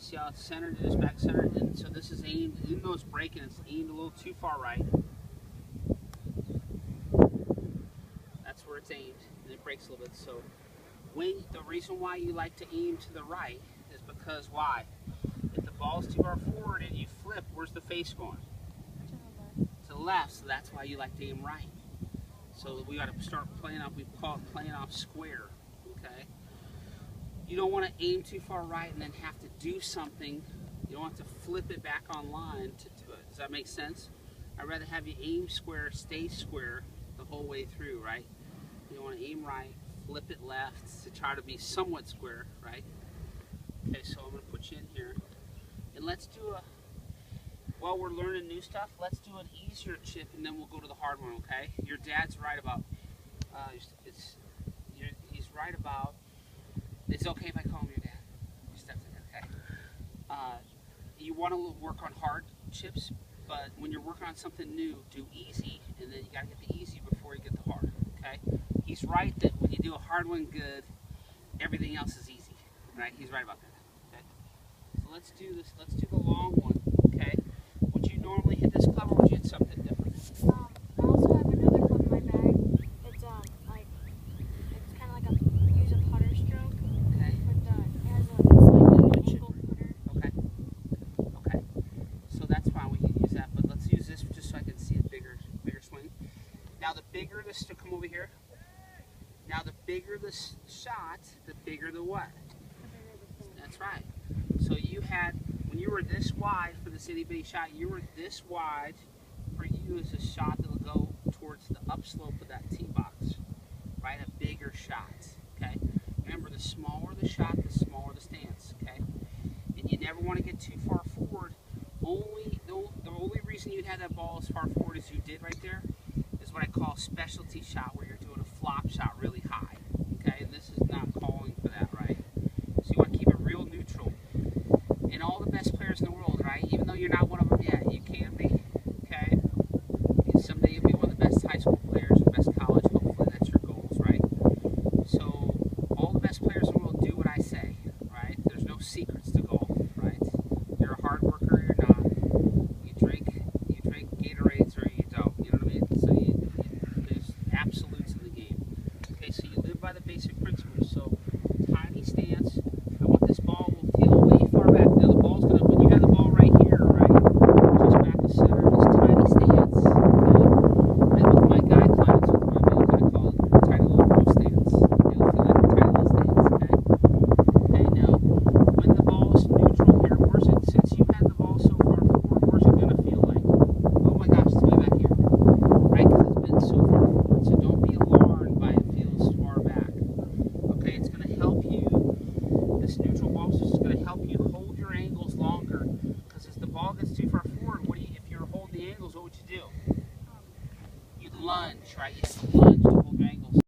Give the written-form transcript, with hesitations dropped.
See how it's centered, it is back centered, and so this is aimed, even though it's breaking, it's aimed a little too far right. That's where it's aimed, and it breaks a little bit. So the reason why you like to aim to the right is because why? If the ball's too far forward and you flip, where's the face going? To the left, so that's why you like to aim right. So we got to start playing off, we call it playing off square, okay? You don't want to aim too far right and then have to do something. You don't have to flip it back online to do it. Does that make sense? I'd rather have you aim square, stay square the whole way through, right? You want to aim right, flip it left to try to be somewhat square, right? Okay, so I'm going to put you in here. And let's do while we're learning new stuff, let's do an easier chip and then we'll go to the hard one, okay? Your dad's right about, he's right about, it's okay if I call him your dad. Okay. You want to work on hard chips, but when you're working on something new, do easy, and then you got to get the easy before you get the hard, okay? He's right that when you do a hard one good, everything else is easy, right? He's right about that, okay? So let's do this. Let's do the long one, okay? Would you normally hit this club, or would you hit something different? I also have another club in my bag. It's it's kind of like use a putter stroke. Okay. But it has it's like an ankle putter. Okay. Okay. So that's fine. We can use that, but let's use this just so I can see a bigger swing. Now the bigger this, come over here. Now the bigger the shot, the bigger the what? That's right. So you had, when you were this wide for this itty bitty shot, you were this wide for you as a shot that will go towards the upslope of that tee box, right? A bigger shot, okay? Remember, the smaller the shot, the smaller the stance, okay? And you never want to get too far forward. The only reason you'd have that ball as far forward as you did right there is what I call a specialty shot, where you're doing a flop shot really high, okay? And this is not calling for that, right? So you want to keep it real neutral. And all the best players in the world, right? Even though you're not one of them yet, you can be, okay? And someday you'll be one of the best high school players or best college. Hopefully that's your goals, right? So all the best players in the world do what I say, right? There's no secrets to golf, right? You're a hard worker or you're not. You drink Gatorades or you don't. You know what I mean? So there's absolutes in the game. Okay, so you live by the basic principles. So tiny stance. I want this ball will feel way far back. Now the ball's gonna, when you have the ball right here, right, just back to center, this tiny stance. Okay? And with my guy clients, with my middle, I call it tiny little pro stance. You'll feel like a tiny little stance, okay? Okay, now when the ball is neutral here, where's it, since you had the ball so far forward, where's it gonna feel like? Oh my gosh, it's way back here. Right, because it's been so far forward. So don't be alarmed by it feels far back. Okay, it's gonna help you. This neutral ball is just going to help you hold your angles longer, because as the ball gets too far forward, if you're holding the angles, what would you do? You'd lunge, right? You'd lunge.